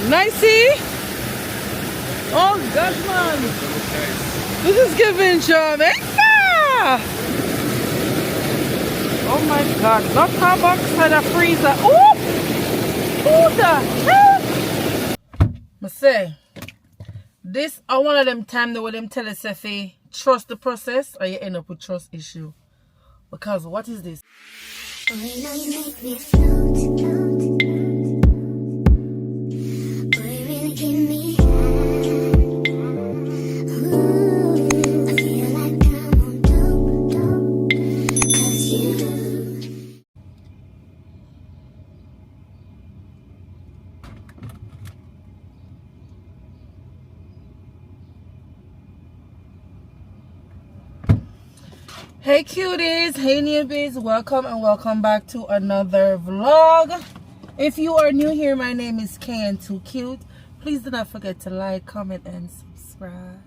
Nicey? Oh gosh, man. This is giving Jamaica. Oh my god. Not Starbucks for the freezer. Oh! Who the hell? I say, this are one of them times that them tell us if you trust the process or you end up with trust issue. Because what is this? You make me float, float, boy, you really give me high. Ooh, I feel like I'm on dope, dope, 'cause you. Hey cuties, hey newbies, welcome back to another vlog. If you are new here, my name is Too Cute. Please do not forget to like, comment, and subscribe.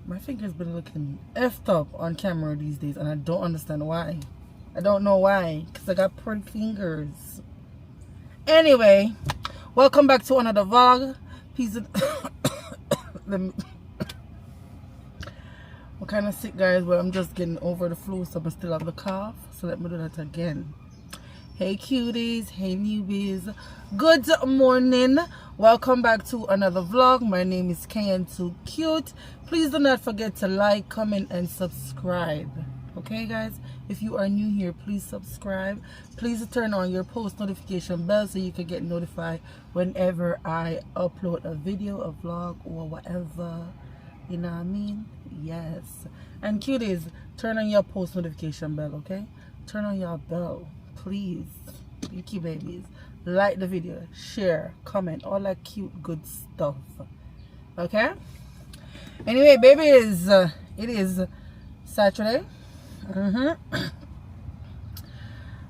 My finger's been looking effed up on camera these days, and I don't understand why. I don't know why, because I got pretty fingers. Anyway, welcome back to another vlog. Please I'm kind of sick, guys, but I'm just getting over the flu, so I still have the cough. So let me do that again. Hey cuties, hey newbies, good morning. Welcome back to another vlog. My name is Too Cute. Please do not forget to like, comment, and subscribe. Okay, guys, if you are new here, please subscribe. Please turn on your post notification bell so you can get notified whenever I upload a video, a vlog, or whatever. You know what I mean? Yes. And cuties, turn on your post notification bell, okay? Turn on your bell, please. You cute babies. Like the video, share, comment, all that cute good stuff. Okay? Anyway, babies, it is Saturday.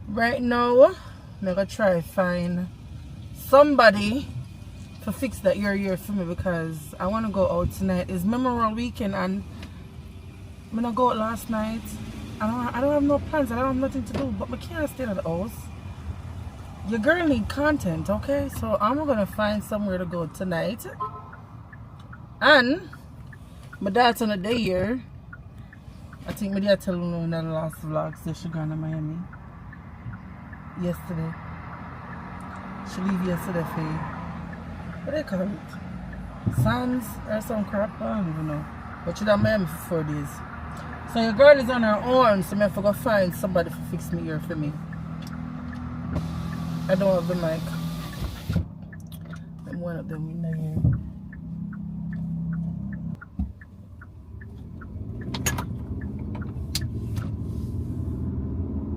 Right now, I'm gonna try to find somebody to fix that ear for me, because I want to go out tonight. It's Memorial Weekend and I'm gonna go out last night. I don't have no plans. I don't have nothing to do, but I can't stay at the house. Your girl need content, okay? So I'm gonna find somewhere to go tonight. And my dad's on a day here. I think my dad told me in the last vlog, so she gone to Miami yesterday. She leave yesterday for what they call it? Sands or some crap? I don't even know. But she's at Miami for 4 days. So your girl is on her own, so I have to go find somebody to fix me ear for me. I don't have the mic. I'm one of them in here.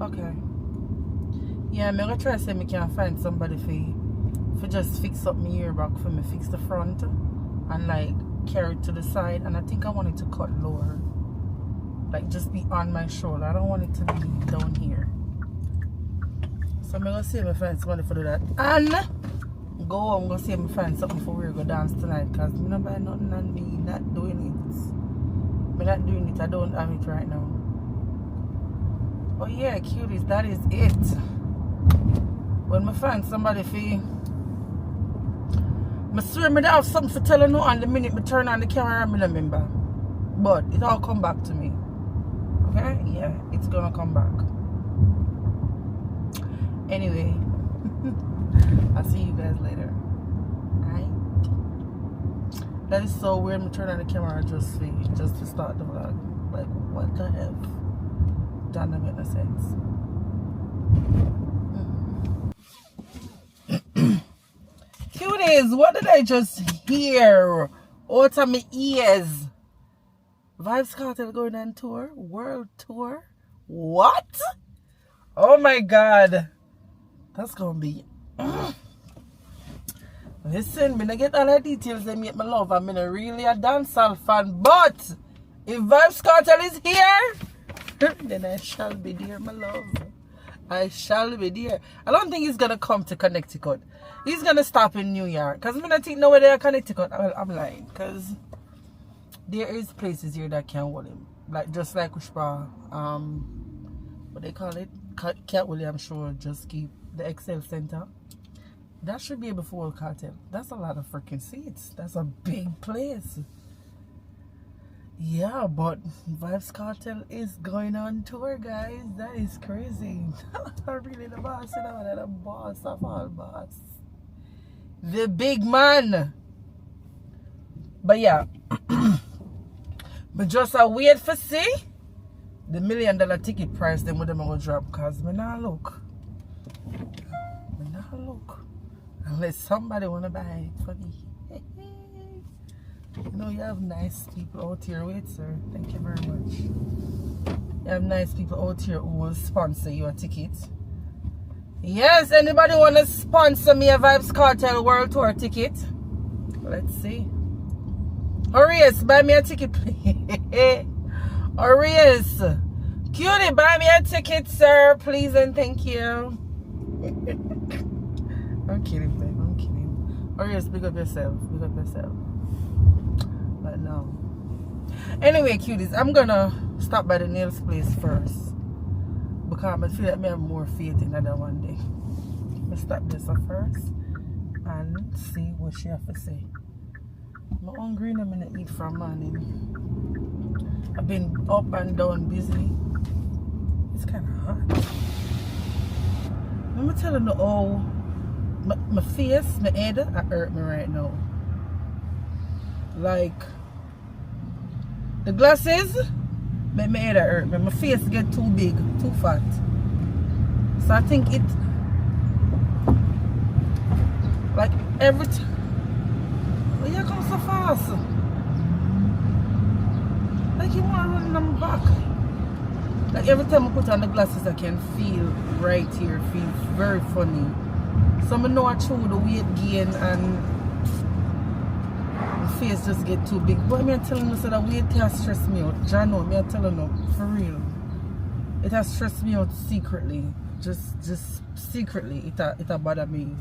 Okay. Yeah, I'm gonna try to see if I can find somebody for just fix up my ear back for me, fix the front and like carry it to the side. And I think I want it to cut lower, like just be on my shoulder. I don't want it to be down here. So I'm gonna see if I find somebody for do that. And go home, go see if I find something for we go dance tonight, because I'm not buying nothing and me not doing it. I'm not doing it, I don't have it right now. Oh yeah, cuties, that is it. When I find somebody for I swear I have something to tell you now, and the minute I turn on the camera, I remember. But it all come back to me. Okay? Yeah, it's gonna come back. Anyway, I'll see you guys later. Alright? That is so weird. I turn on the camera just to start the vlog. Like, what the hell? That doesn't make no sense. Cuties, what did I just hear? Out of my ears. Vibes Cartel going on tour? World tour? What? Oh my god. That's gonna be... Listen, I'm gonna get all the details they make me love. I'm not really a dancehall fan, but if Vibes Cartel is here, then I shall be there, my love. I shall be there. I don't think he's gonna come to Connecticut. He's gonna stop in New York. Because when I think nowhere there Connecticut, I'm lying. Because there is places here that can hold him. Like just like Ushpa, what they call it? Cat William Shore, just keep the Excel Center. That should be before Cartel. That's a lot of freaking seats. That's a big place. Yeah, but Vibes Cartel is going on tour, guys. That is crazy. I'm really the boss, you know, the boss of all boss. The big man. But yeah. But just a wait for see the $1 million ticket price then with them gonna drop, cause me not look. Me not look. Unless somebody wanna buy it for me. You know, you have nice people out here. Wait, sir. Thank you very much. You have nice people out here who will sponsor your ticket. Yes, anybody want to sponsor me a Vibes Cartel World Tour ticket? Let's see. Arias, buy me a ticket, please. Arias, cutie, buy me a ticket, sir, please and thank you. I'm kidding, babe. I'm kidding. Arias, big up yourself. Big up yourself. But no. Anyway, cuties, I'm gonna stop by the nails place first because I feel like I have more faith in that one day. I'll stop this first and see what she have to say. I'm hungry and I'm gonna eat from morning. I've been up and down busy. It's kind of hot. Let me tell you how my face, my head, hurt me right now. Like the glasses make my head hurt me. My face get too big, too fat. So I think it like every time. Well, you come so fast. Like you want to run them back. Like every time I put on the glasses I can feel right here, feels very funny. So I know I throw the weight gain and face just get too big. But I'm telling you, so that weight has stressed me out. John, I'm telling you, for real. It has stressed me out secretly. Just secretly. It bother me.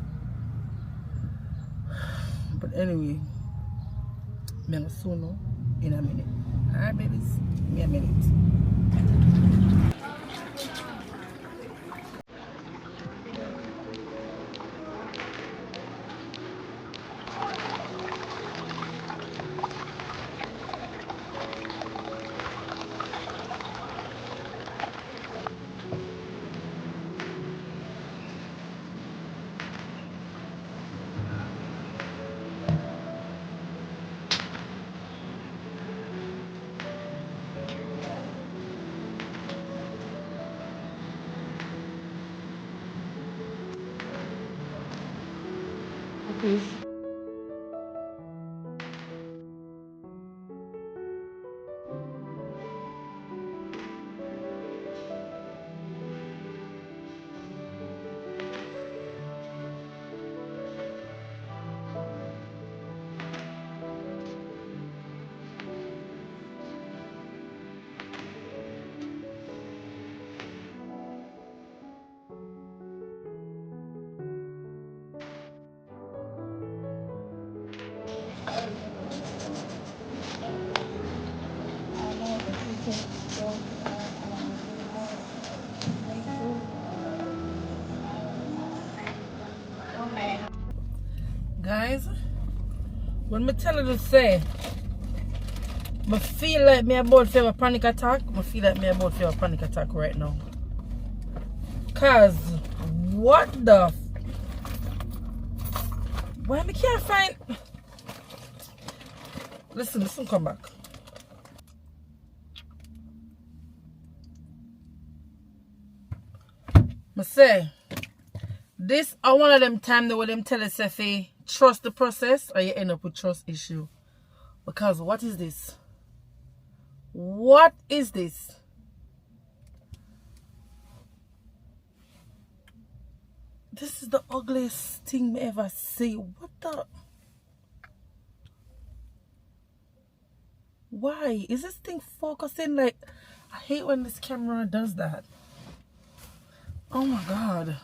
But anyway, I'm going to soon know in a minute. Alright, babies? Give me a minute. Guys, when me tell you to say, I feel like me about to have a panic attack. I feel like me about to have a panic attack right now. Cause what the why me can't find listen, come back. I say this are one of them times that when them tell us if you trust the process or you end up with trust issue. Because what is this? What is this? This is the ugliest thing I ever see. What the? Why? Is this thing focusing? Like, I hate when this camera does that. Oh my God.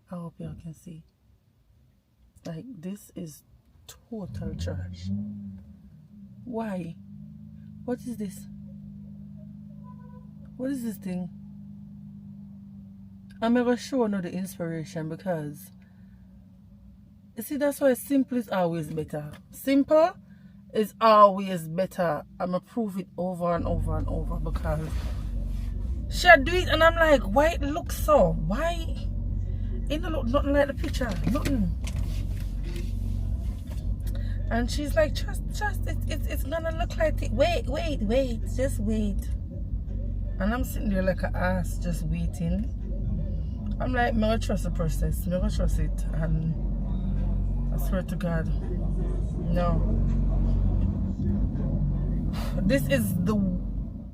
I hope y'all can see. Like, this is total trash. Why? What is this? What is this thing? I'm never sure no the inspiration because you see that's why simple is always better. Simple is always better. I'ma prove it over and over and over because she do it and I'm like, why it looks so? Why it don't look nothing like the picture? Nothing. And she's like, just it's gonna look like it. Wait, just wait. And I'm sitting there like an ass just waiting. I'm like, I'm gonna trust the process. I'm gonna trust it. And I swear to God, no. This is the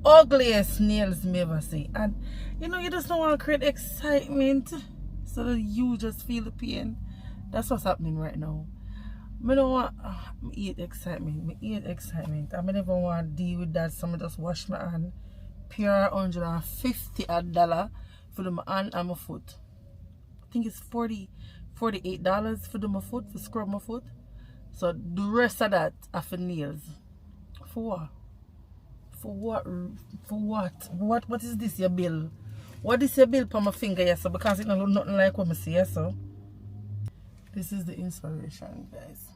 ugliest nails me ever see. And you know, you just don't want to create excitement so that you just feel the pain. That's what's happening right now. I don't want me eat excitement. I never want to deal with that. Someone just wash my hand. Pure $150 for my hand and my foot. I think it's $48 for my foot, for scrub my foot. So the rest of that are for nails. For what? For what? What is this your bill? What is your bill for my finger, yes, so because it don't look nothing like what I see, yes, so. This is the inspiration, guys.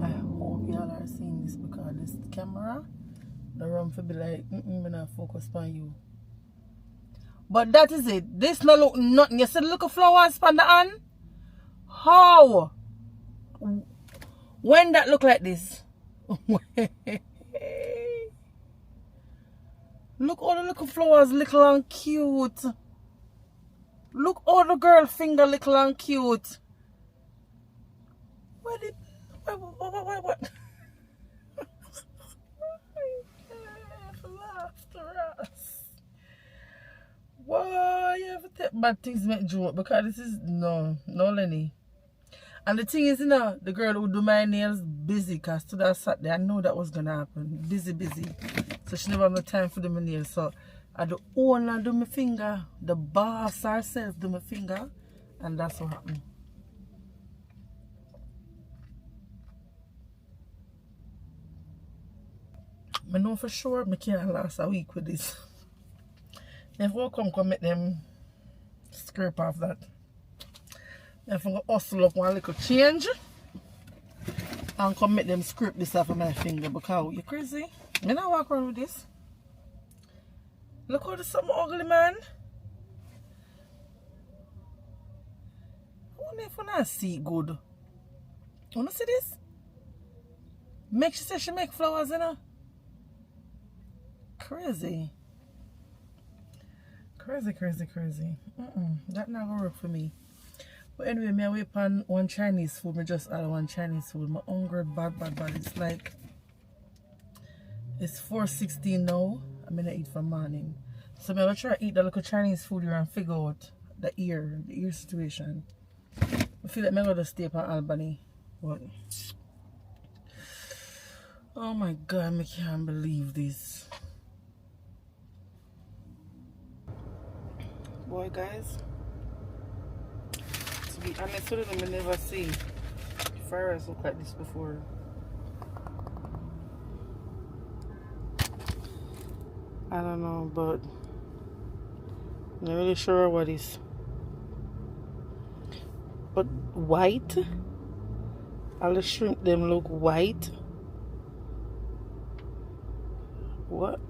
I hope y'all are seeing this because this camera, the room for be like, I'm not focus on you. But that is it. This no look nothing. You see the little flowers on the hand? How? When that look like this? Look all the little flowers, little and cute. Look all the girl finger, little and cute. What? Why you have to take bad things make joke? Because this is no Lenny. And the thing is, you know, the girl who do my nails busy because to that Saturday I know that was gonna happen. Busy. So she never have no time for do my nails. So I the owner do my finger, the boss herself do my finger, and that's what happened. I know for sure I can't last a week with this. If we come make them scrape off that. If I hustle up one little change and come make them scrape this off of my finger because you crazy. I don't walk around with this. Look how this is something ugly, man. I wonder if I not see it good. Wanna see this? Make she say she make flowers, you know? Crazy. That not gonna work for me. But anyway, me away pan one Chinese food. Me just add one Chinese food. My hunger bad. It's like it's 4:16 now. I'm gonna eat for morning. So I'm gonna try to eat the little Chinese food here and figure out the ear situation. I feel like I'm gonna stay up in Albany. But oh my God, I can't believe this. Boy, guys, to be honest with them, I never see fires look like this before. I don't know, but I'm not really sure what is. But white? All the shrimp them look white. What?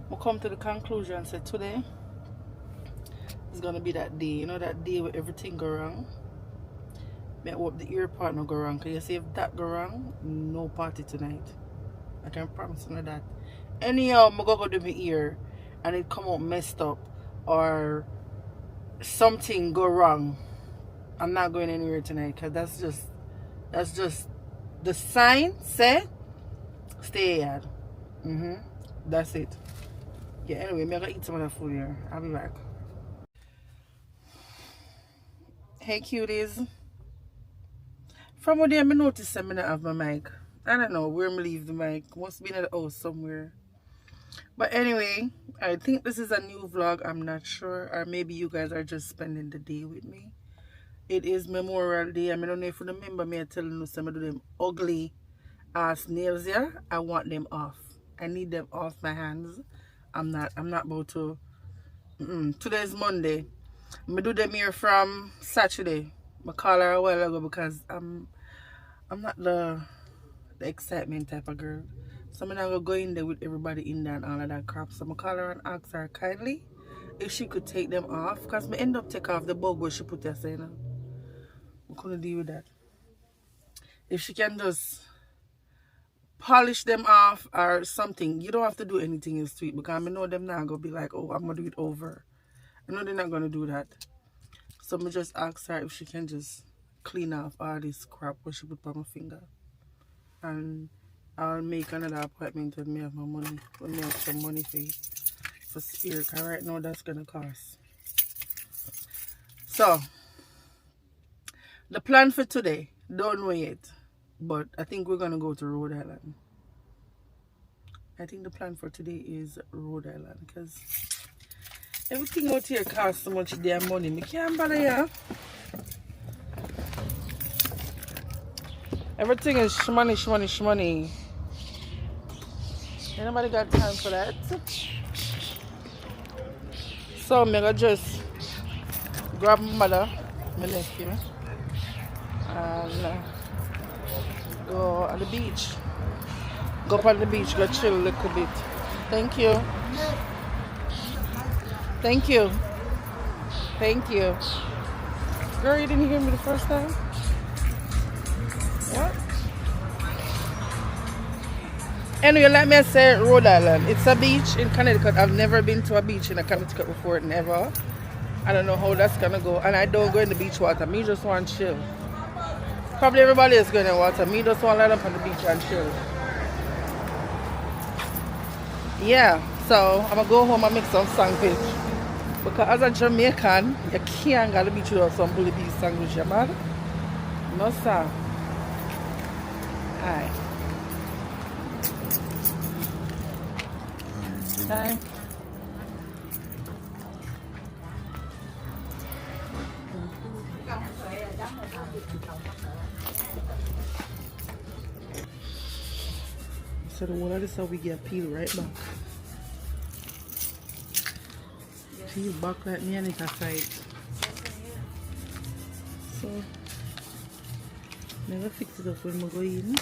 We'll come to the conclusion and say today is gonna be that day. You know that day where everything go wrong. I hope the ear part not go wrong. Cause you see if that go wrong, no party tonight. I can promise you that. Anyhow, I'm gonna go do my ear and it come out messed up or something go wrong. I'm not going anywhere tonight because that's just the sign say stay here. That's it. Yeah, anyway, I'm gonna eat some of that food here. I'll be back. Hey cuties. From what day I noticed I'm not have my mic. I don't know where I leave the mic. Must be in the house somewhere. But anyway, I think this is a new vlog. I'm not sure. Or maybe you guys are just spending the day with me. It is Memorial Day. I don't know if you remember me telling you some of them ugly nails here, I want them off. I need them off my hands. I'm not about to. Today's Monday. I do them here from Saturday. I call her a while ago because I'm not the excitement type of girl. So I'm not gonna go in there with everybody in there and all of that crap. So I call her and ask her kindly if she could take them off, because I end up take off the bug where she put there, saying I couldn't deal with that. If she can just polish them off or something, you don't have to do anything else to it, because I know them now gonna be like, oh, I'm gonna do it over. I know they're not gonna do that. So I just ask her if she can just clean off all this crap where she put on my finger. And I'll make another appointment when I have my money, when I have some money for spare, because right now that's gonna cost. So the plan for today, don't know yet, but I think we're gonna go to Rhode Island. I think the plan for today is Rhode Island, because everything out here costs so much damn money. Me can't bother ya. Everything is shmoney. Anybody got time for that? So I'm gonna just grab my mother, my nephew, and go on the beach. Go up on the beach, go chill a little bit. Thank you. Thank you. Thank you. Girl, you didn't hear me the first time? What? Anyway, let me say Rhode Island. It's a beach in Connecticut. I've never been to a beach in Connecticut before, never. I don't know how that's gonna go. And I don't go in the beach water. Me just want to chill. Probably everybody is going in water. Me just want to line up on the beach and chill. Yeah, so I'm gonna go home and make some sandwich. Because as a Jamaican, you can't go to the beach without some bully beef sandwich, you mad? No sir. Alright. Hi. So the one of this how we get peeled right back. Peel back like me and it aside. So never fix it up when we go in.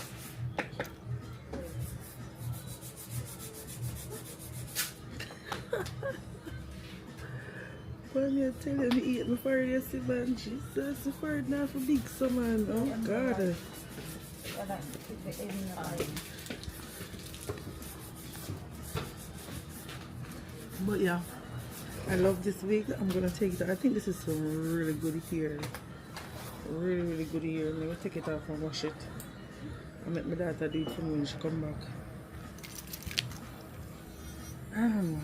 When you tell me eat before you see man, Jesus, before it not for big someone. Oh God. But yeah, I love this wig. I'm gonna take it. I think this is some really good hair. Really good hair. I'm gonna take it off and wash it. I'll make my daughter do it for me when she come back. I don't know.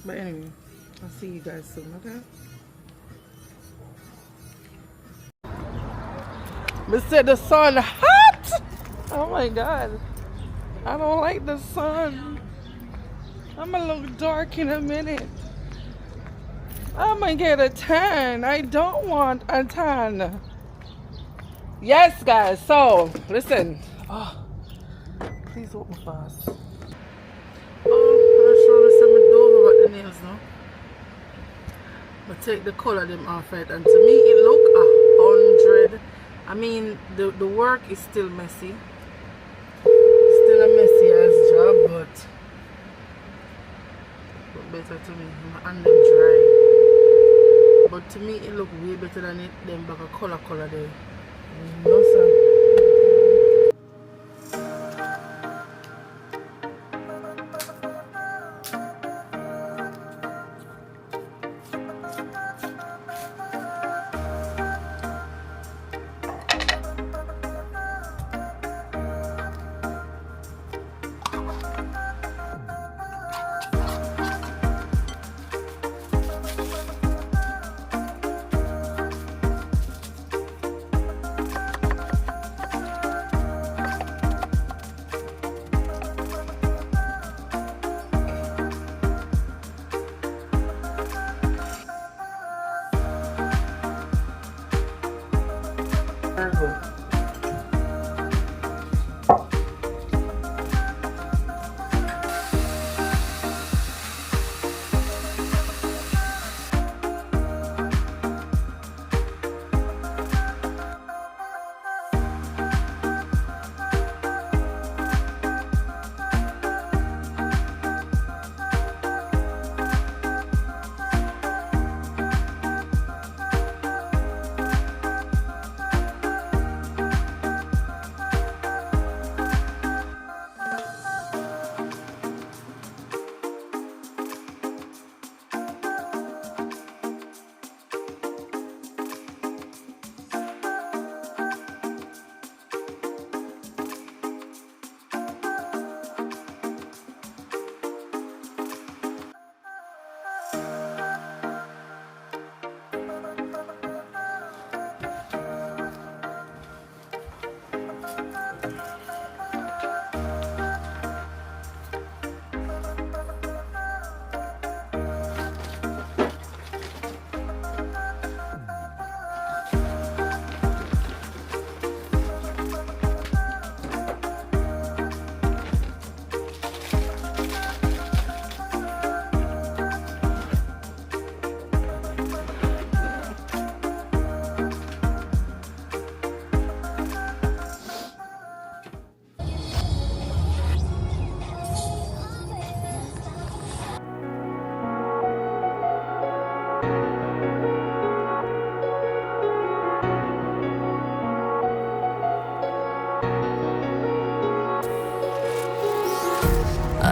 But anyway, I'll see you guys soon, okay? But said the sun hot! Oh my God. I don't like the sun. I'm gonna look dark in a minute. I'm gonna get a tan. I don't want a tan. Yes, guys. So, listen. Oh, please hold me fast. Oh, I'm sure to me do about the nails now. But take the color them off right, and to me it look 100. I mean, the work is still messy. Still a messy ass job, but better to me. My hand them dry. But to me it look way better than it them back a color there. No sir.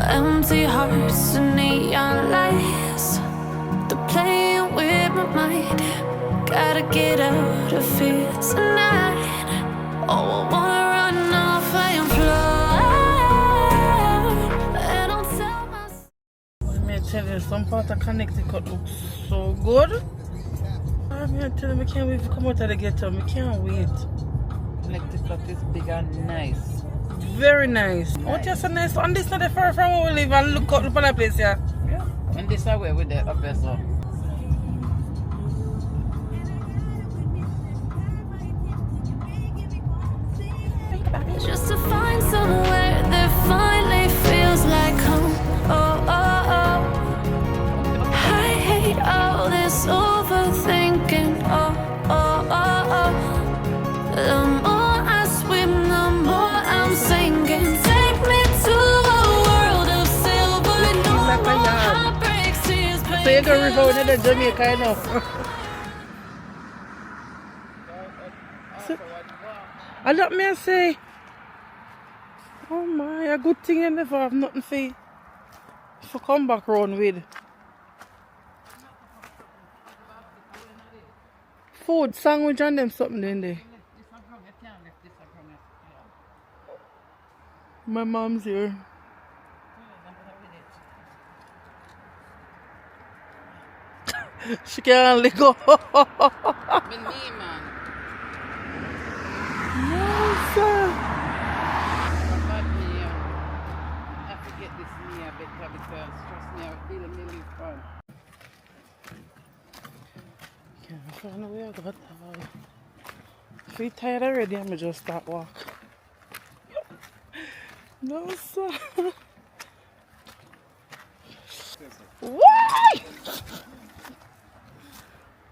Empty hearts and neon lights, they're playing with my mind. Gotta get out of here tonight. Oh, I wanna run off and fly. And I'll tell myself. Let me tell you, some part of Connecticut looks so good. I'm gonna tell you, I can't wait to come out of the ghetto. I can't wait. Connecticut is big and nice. Very nice. What you so nice? And this not the far from where we live and look out upon the place, yeah. Yeah. And this is where we there up there, so. Just to find somewhere that finally feels like home. Oh, oh, oh. I hate all this overthinking. Oh, oh, oh, oh. The more I swim, the more I'm sinking. Take me to a world of silver. No more heartbreaks, tears, So you go river with the Jamaica, you know. So, I don't me I say, oh my, a good thing you never have nothing for come back round with. Food, sandwich and them something in there. My mom's here. She can't let go. No, sir. I forget this Mia better because trust me, I feel a million fun. Can't find a way out of it. If you're tired already, I'm just start walk. No, sir. Why?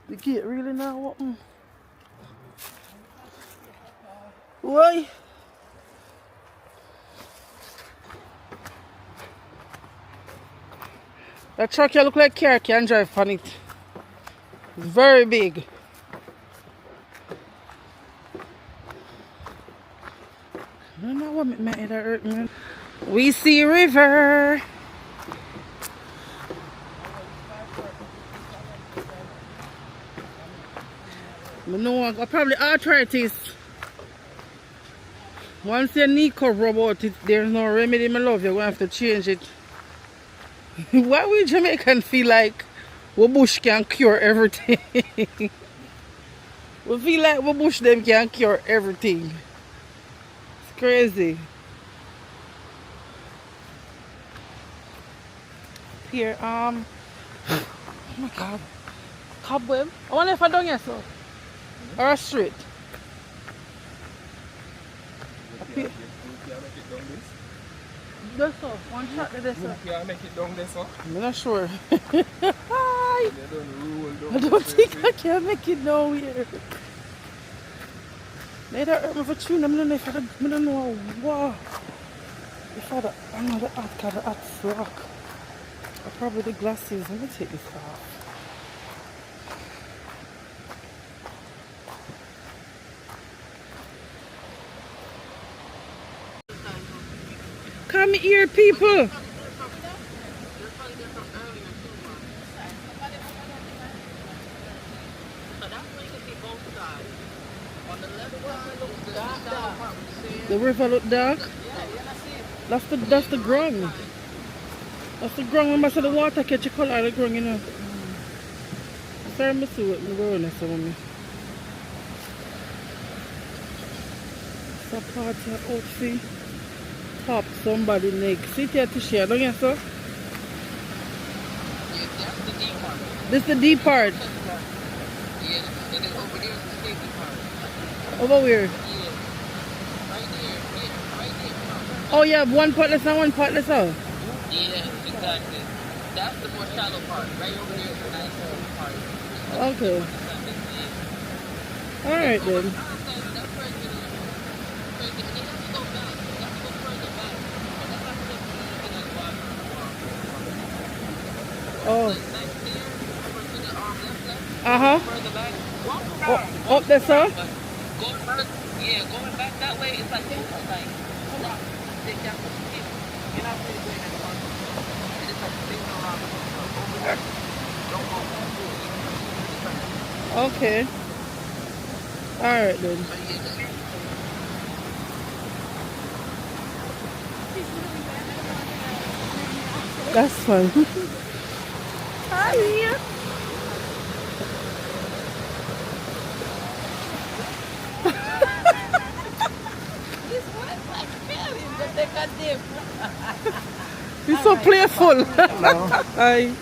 The gate really not open. Why? That truck you look like car can drive on it. It's very big. I don't know what my head hurt, man. We see river. I know I got probably arthritis. Once your knee cover about it, there's no remedy, my love. You're going to have to change it. Why we Jamaicans feel like we bush can cure everything? We feel like we bush them can cure everything. It's crazy. Here, oh my god. Cobweb. I wonder if I don't get so. Or a straight. That's so. One shot to this one. Can make it down there, so? I'm not sure. They don't rule down I don't think I can make it down here. They don't hurt me for chewing. I don't know if I don't know what. If I don't, I know the hot rock. Or probably the glasses. Let me take this off. Come here, people. The river look dark. That's the ground. That's the ground. When I say the water catch a color of the ground, you know. Sorry, I see what I'm going to me. It's a part of outfit. Pop somebody neck. Sit here to share, don't you, sir? This the deep part. Yeah, and then over there is the safety part. Over where? Yeah. Right there. Oh yeah, one partless and one partless out. Yeah, exactly. That's the more shallow part. Right over there is the nice part. Okay. Alright then. Oh. Uh-huh. Oh, up there, sir? Going back that way, it's like, hold on. Take that You're not really doing any work. You just have to think around the house. Over there. Don't go through. Okay. Alright then. So you just That's fun. Hi. You're so playful. Hi.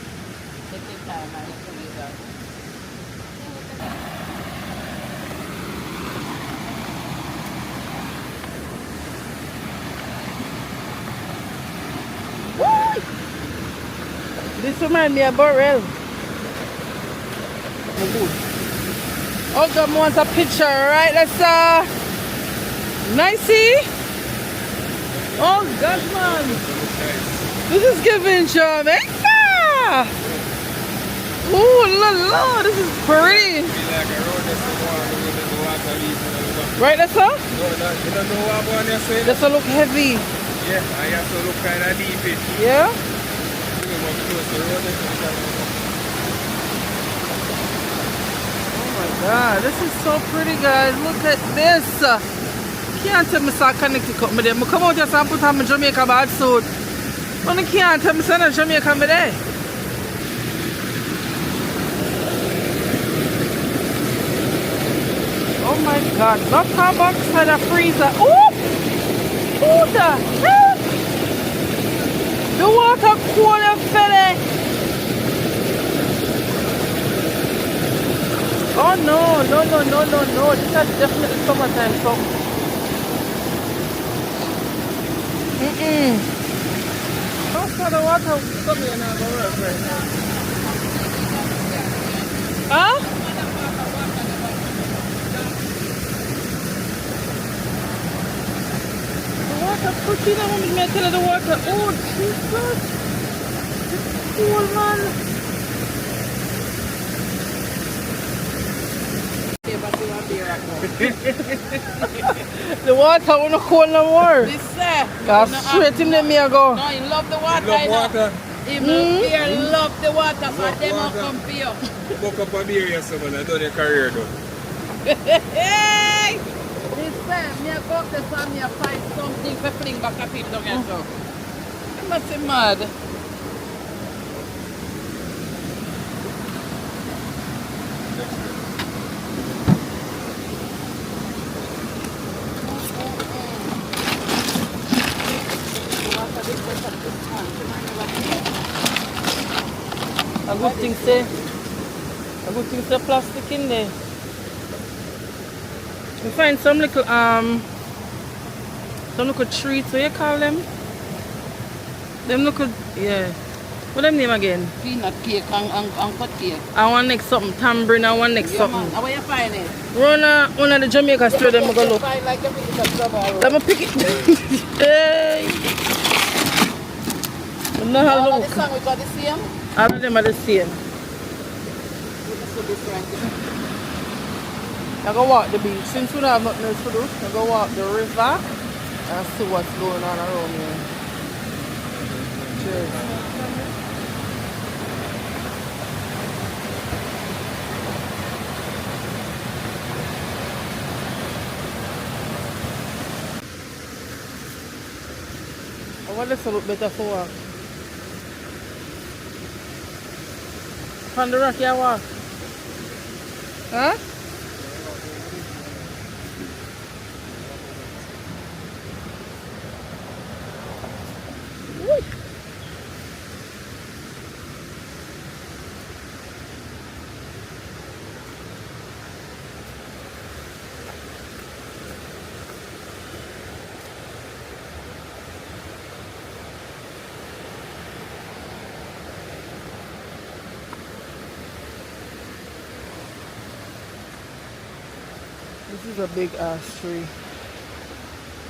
This reminds me of Burrell. Oh, God wants a picture, right? Let's nicey. Oh, God, man. This is giving Jamaica. Oh, la la, this is pretty. Right, that's all? No, you don't know what I'm saying? This will look heavy. Yeah, I have to look kind of deep. Yeah? Oh my God, this is so pretty, guys. Look at this. Can't tell me I Connecticut me there. I come out here and put on my Jamaica bad suit. But I can't tell me I'm Jamaica me there. Oh my God, look how much inside the freezer. Oh! Who the hell? The water cool and fella. Oh no, no, no, no, no, no. This is definitely summertime something. How far the water coming in our work right now? Huh? The water pushing the woman me tell her the water. Oh Jesus! It's cool, man. The water won't cool no more. This Straight in the me I go. no, you love the water. Love water. Even beer love the water, so Love them will water. come for you. Book up a beer yesterday, I done your career though. Hey! This time, me a go up the farm, me a find something to fling back at people down here, so. You must be mad. A good thing say plastic in there. We find some little treats, what you call them? Them little, yeah. What them name again? Peanut cake and cut cake. I want next something, tambourine, I want next Yeah, something. man. How you find it? Run one of the Jamaica store, them go look. Find like everything that's rubber. Let me pick it. Hey! No, All of look. the sandwich are the same? All of them are the same. It's so different. I go walk the beach. Since we don't have nothing else to do, I go walk the river and see what's going on around here. Cheers. I want this to look better for walk. On the rock you walk. Huh? Woo. This is a big ass tree.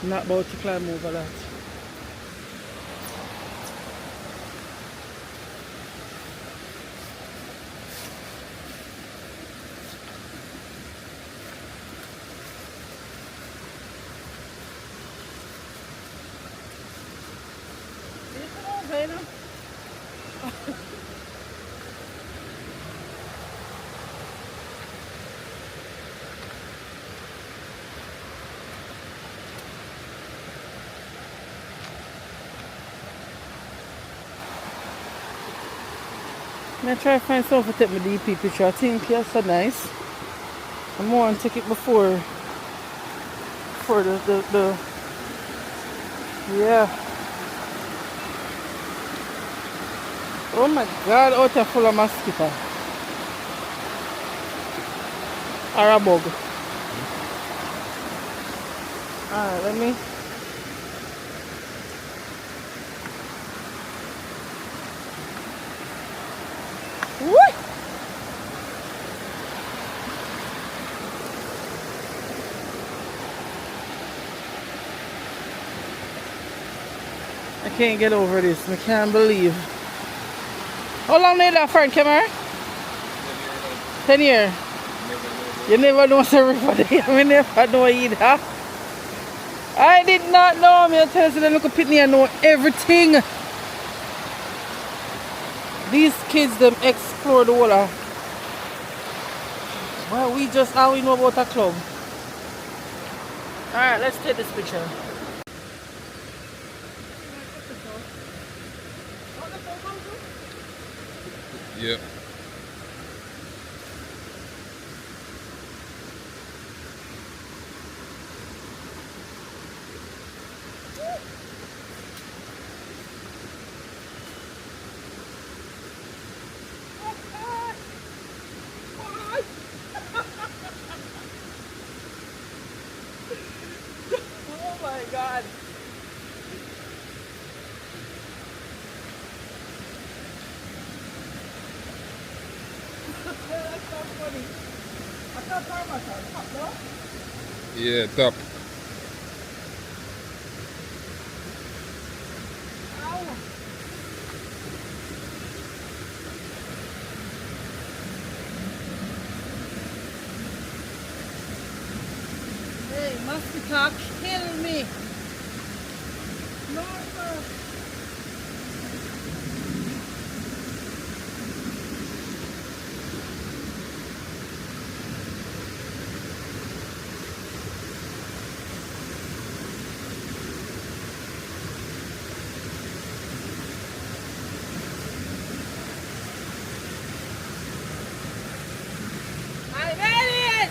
I'm not about to climb over that. you know? I try to find something to take my DP picture. I think that's so nice. I'm going to take it before the yeah. Oh my god, out there full of mosquito. Or a bug. Alright, let me. What? I can't get over this. I can't believe. How long did that friend come here? 10 years. You never know what's a river there. I never know either. I did not know. I'm going to tell you, look at Pitney, I know everything. These kids, them explore the world. Well, we just all we know about a club. Alright, let's take this picture. Yeah. Oh my god. That's so funny. I thought Parma top, no? Yeah, top. Ow. Hey, mosquito kill me. No, sir. I made it!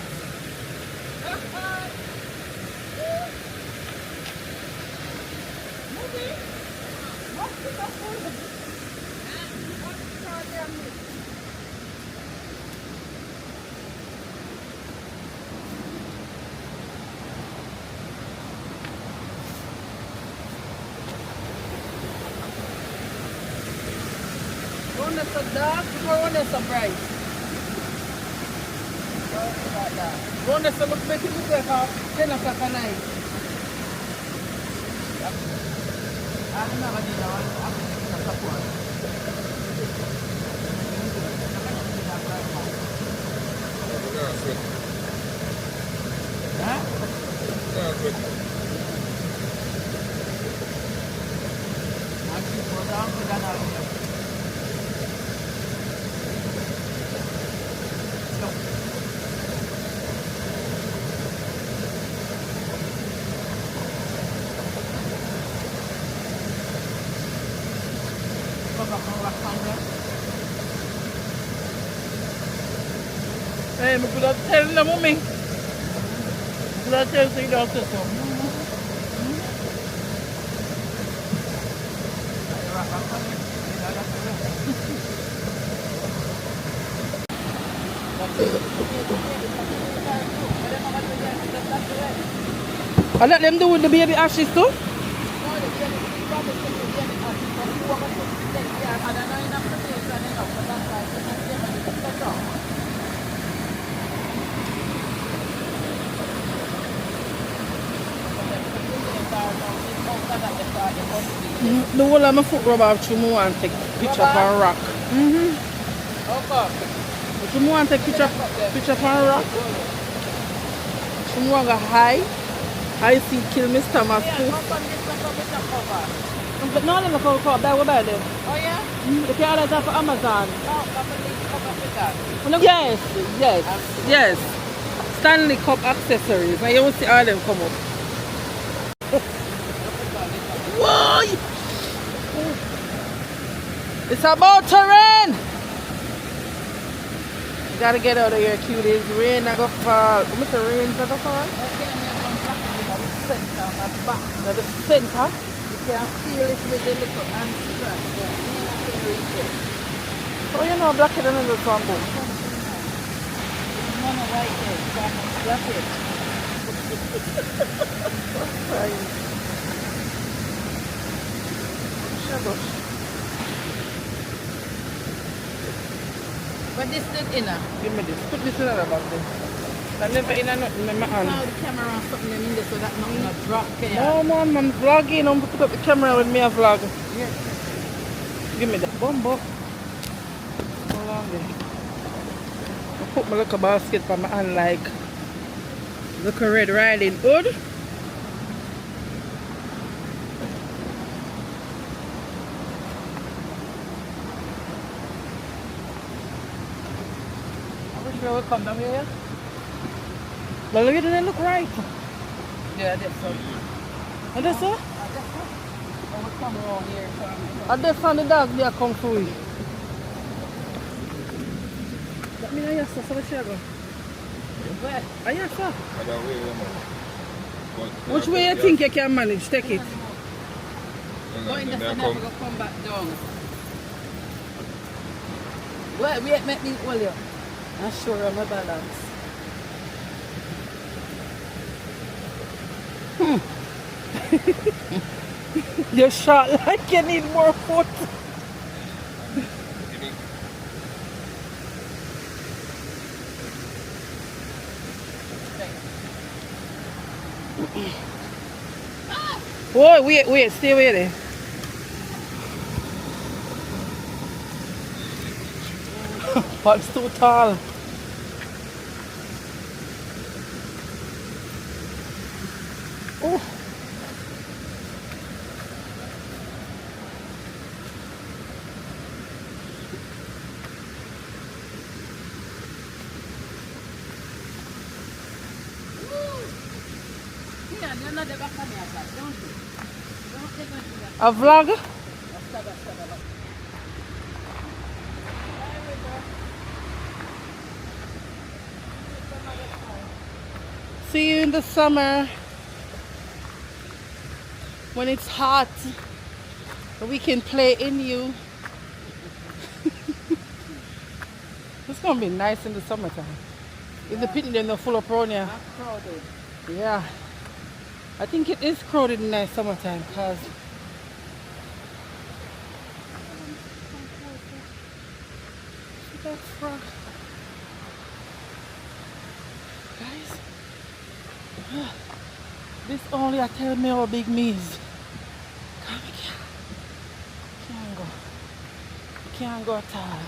One that's so dark or one that's so bright? One that's so look better look like a 10 o'clock at night. I'm never did that one. I'm not one. Huh? Hey, me could have tell the mommy. Could have tell the doctor so. I let them do with the baby ashes too? The whole of my foot rub off through me want to take picture on rock. But you want to take picture on rock? You want to go high? I see kill my stomach too. But no, never call cup. That will buy them. Oh yeah? You can order that for Amazon. Oh, I'm gonna come up with that. Yes, yes, yes. Stanley Cup accessories. Now you won't see all them come up. Whoa! It's about to rain! You gotta get out of here, cuties. Rain I go fall. How much rain I go fall? Now the center. You can feel it with the little hand strap. Oh, you know, black it and the combo. Mama right there, so I can slap it. Right. Shadow. But this is inner. Give me this. Put this in another bag then. I never in nothing in my hand. Now the camera on something in there so that nothing not drop. No man, I'm vlogging. I'm put up the camera with me a vlog. Yeah. Give me that bumbo. Hold on there. I put my little basket for my hand like look a Red Riding Hood. I wish we would come down here. But look at it, they look right. Yeah, that's so. And that's all? I will come around here. And that's on the dog there come through. Let me know your stuff, so let's go. Where? Ah, yes, sir. Other way, man. Which way you think you can manage? Take it. Go in the sun, never come back down. Wait, make me hold you. I'm sure I'm a balance. You're short like you need more foot. Whoa, wait, stay away there. What's too tall? Oh. A vlog? See you in the summer when it's hot. We can play in you. It's gonna be nice in the summertime. If the picnic they're not full of pronia. Crowded. Yeah. I think it is crowded in the summertime because that frog. Guys, this only I tell me how big me is. Come here. Can't go at all.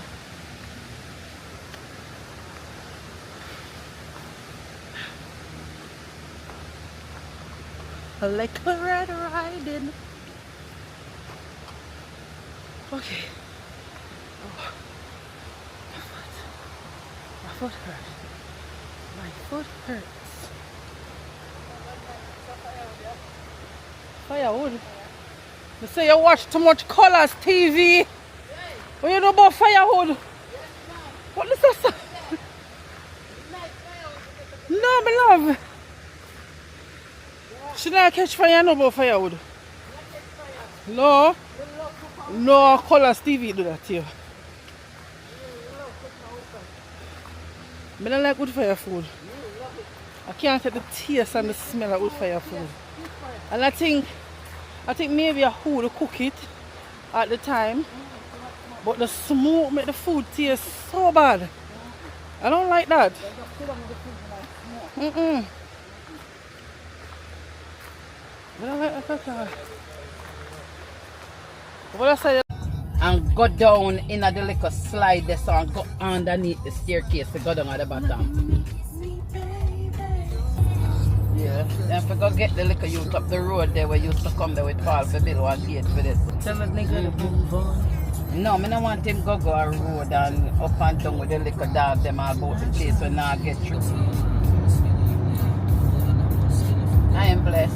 Like a Red Riding. Okay. Oh. My foot hurts. My foot hurts. Firewood. They say you watch too much colors TV. What you know about firewood? What is that? No, my love. Should I catch fire no about firewood? No. No colors TV do that here. I don't like wood fire food. I can't take the taste and the smell of wood fire food. And I think maybe who would cook it at the time. But the smoke make the food taste so bad. I don't like that. Mm-mm. I don't like that at all. What I say? And go down in the little slide there, so and go underneath the staircase to go down at the bottom. Yeah. If we go get the liquor youth up the road there where you used to come there with Paul for bill and gate for this. Tell the nigga to move on. No, I don't want him go a road and up and down with the liquor dog them all about the place when I get through. I am blessed.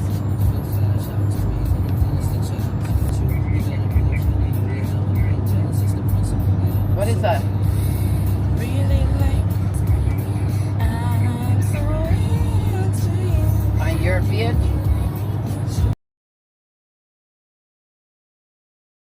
What is that?